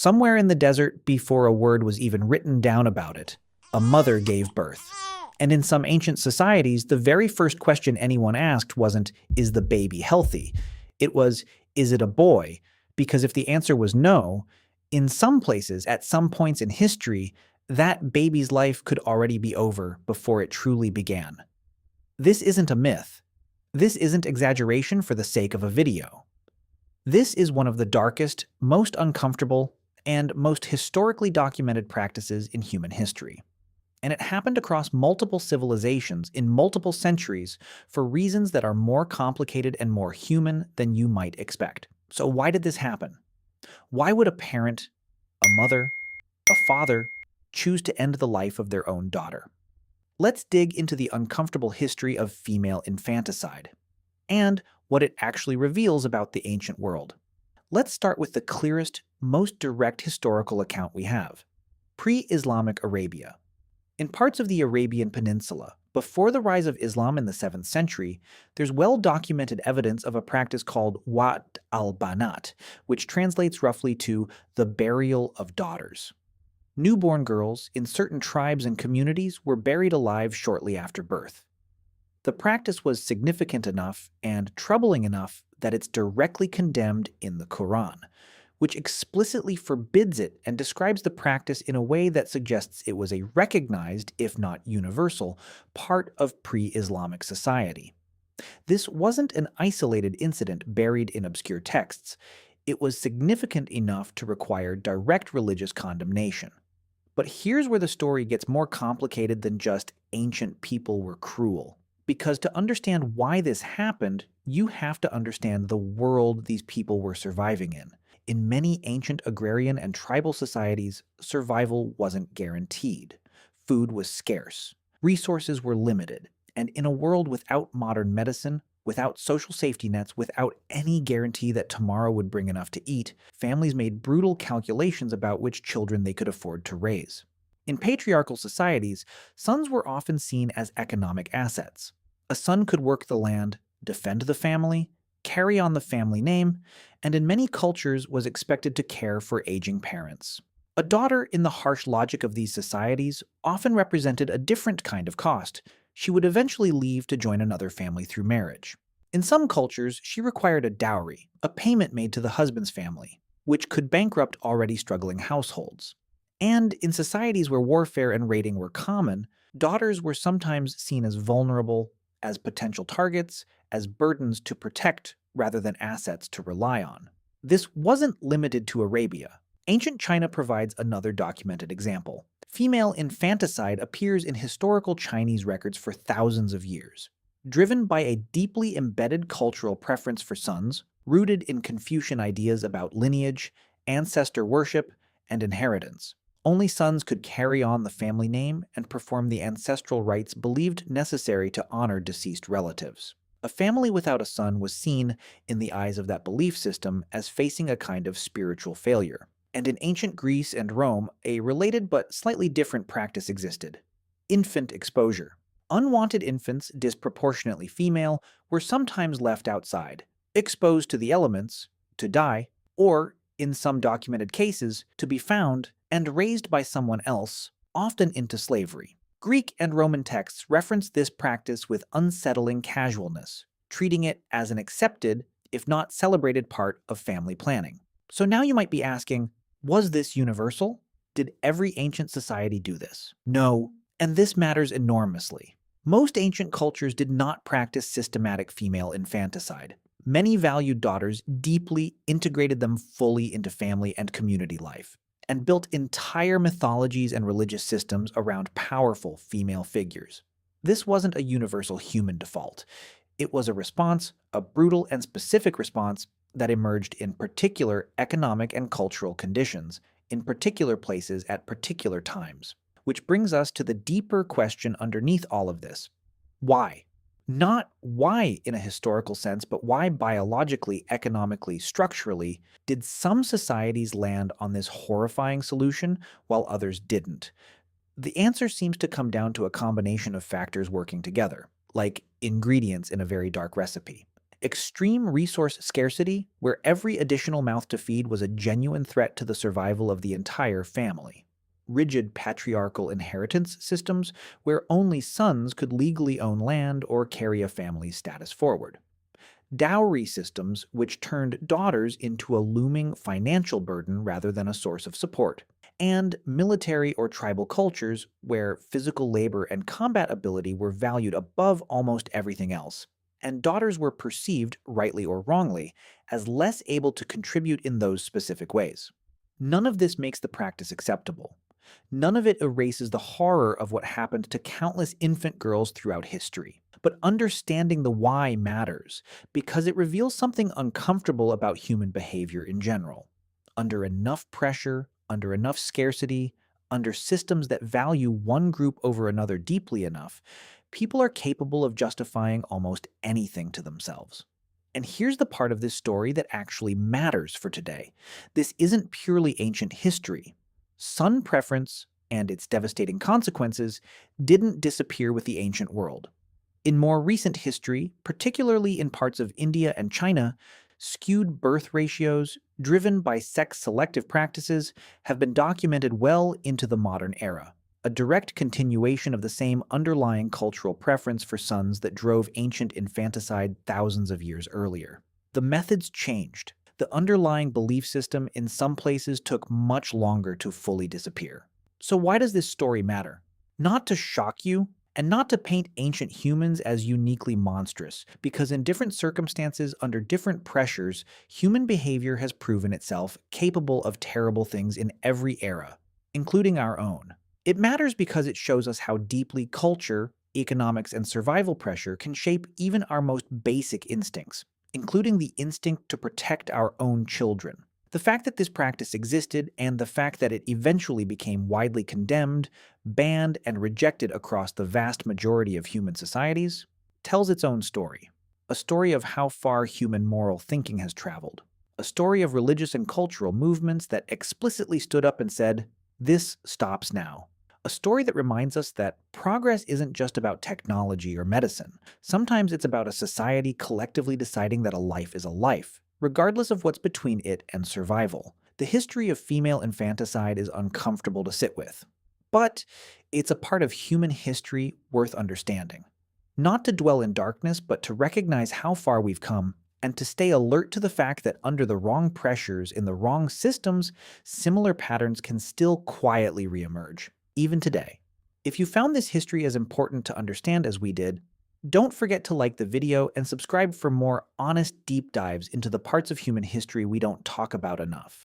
Somewhere in the desert, before a word was even written down about it, a mother gave birth. And in some ancient societies, the very first question anyone asked wasn't, is the baby healthy? It was, is it a boy? Because if the answer was no, in some places, at some points in history, that baby's life could already be over before it truly began. This isn't a myth. This isn't exaggeration for the sake of a video. This is one of the darkest, most uncomfortable, and most historically documented practices in human history. And it happened across multiple civilizations in multiple centuries for reasons that are more complicated and more human than you might expect. So why did this happen? Why would a parent, a mother, a father choose to end the life of their own daughter? Let's dig into the uncomfortable history of female infanticide and what it actually reveals about the ancient world. Let's start with the clearest, most direct historical account we have: pre-Islamic Arabia. In parts of the Arabian Peninsula, before the rise of Islam in the 7th century, there's well-documented evidence of a practice called al-banat, which translates roughly to the burial of daughters. Newborn girls in certain tribes and communities were buried alive shortly after birth. The practice was significant enough and troubling enough that it's directly condemned in the Quran, which explicitly forbids it and describes the practice in a way that suggests it was a recognized, if not universal, part of pre-Islamic society. This wasn't an isolated incident buried in obscure texts. It was significant enough to require direct religious condemnation. But here's where the story gets more complicated than just ancient people were cruel. Because to understand why this happened, you have to understand the world these people were surviving in. In many ancient agrarian and tribal societies, survival wasn't guaranteed. Food was scarce, resources were limited, and in a world without modern medicine, without social safety nets, without any guarantee that tomorrow would bring enough to eat, families made brutal calculations about which children they could afford to raise. In patriarchal societies, sons were often seen as economic assets. A son could work the land, defend the family, carry on the family name, and in many cultures was expected to care for aging parents. A daughter, in the harsh logic of these societies, often represented a different kind of cost. She would eventually leave to join another family through marriage. In some cultures, she required a dowry, a payment made to the husband's family, which could bankrupt already struggling households. And in societies where warfare and raiding were common, daughters were sometimes seen as vulnerable, as potential targets, as burdens to protect rather than assets to rely on. This wasn't limited to Arabia. Ancient China provides another documented example. Female infanticide appears in historical Chinese records for thousands of years. Driven by a deeply embedded cultural preference for sons, rooted in Confucian ideas about lineage, ancestor worship, and inheritance. Only sons could carry on the family name and perform the ancestral rites believed necessary to honor deceased relatives. A family without a son was seen, in the eyes of that belief system, as facing a kind of spiritual failure. And in ancient Greece and Rome, a related but slightly different practice existed: infant exposure. Unwanted infants, disproportionately female, were sometimes left outside, exposed to the elements, to die, or, in some documented cases, to be found and raised by someone else, often into slavery. Greek and Roman texts reference this practice with unsettling casualness, treating it as an accepted, if not celebrated part of family planning. So now you might be asking, was this universal? Did every ancient society do this? No, and this matters enormously. Most ancient cultures did not practice systematic female infanticide. Many valued daughters deeply, integrated them fully into family and community life, and built entire mythologies and religious systems around powerful female figures. This wasn't a universal human default. It was a response, a brutal and specific response, that emerged in particular economic and cultural conditions, in particular places at particular times. Which brings us to the deeper question underneath all of this. Why? Not why in a historical sense, but why biologically, economically, structurally did some societies land on this horrifying solution while others didn't? The answer seems to come down to a combination of factors working together, like ingredients in a very dark recipe. Extreme resource scarcity, where every additional mouth to feed was a genuine threat to the survival of the entire family. Rigid patriarchal inheritance systems, where only sons could legally own land or carry a family's status forward. Dowry systems, which turned daughters into a looming financial burden rather than a source of support. And military or tribal cultures, where physical labor and combat ability were valued above almost everything else. And daughters were perceived, rightly or wrongly, as less able to contribute in those specific ways. None of this makes the practice acceptable. None of it erases the horror of what happened to countless infant girls throughout history. But understanding the why matters, because it reveals something uncomfortable about human behavior in general. Under enough pressure, under enough scarcity, under systems that value one group over another deeply enough, people are capable of justifying almost anything to themselves. And here's the part of this story that actually matters for today. This isn't purely ancient history. Son preference and its devastating consequences didn't disappear with the ancient world. In more recent history, particularly in parts of India and China, skewed birth ratios, driven by sex-selective practices, have been documented well into the modern era, a direct continuation of the same underlying cultural preference for sons that drove ancient infanticide thousands of years earlier. The methods changed. The underlying belief system in some places took much longer to fully disappear. So why does this story matter? Not to shock you, and not to paint ancient humans as uniquely monstrous, because in different circumstances, under different pressures, human behavior has proven itself capable of terrible things in every era, including our own. It matters because it shows us how deeply culture, economics, and survival pressure can shape even our most basic instincts, including the instinct to protect our own children. The fact that this practice existed and the fact that it eventually became widely condemned, banned, and rejected across the vast majority of human societies tells its own story. A story of how far human moral thinking has traveled. A story of religious and cultural movements that explicitly stood up and said, "This stops now." A story that reminds us that progress isn't just about technology or medicine. Sometimes it's about a society collectively deciding that a life is a life, regardless of what's between it and survival. The history of female infanticide is uncomfortable to sit with, but it's a part of human history worth understanding. Not to dwell in darkness, but to recognize how far we've come, and to stay alert to the fact that under the wrong pressures in the wrong systems, similar patterns can still quietly reemerge, even today. If you found this history as important to understand as we did, don't forget to like the video and subscribe for more honest deep dives into the parts of human history we don't talk about enough.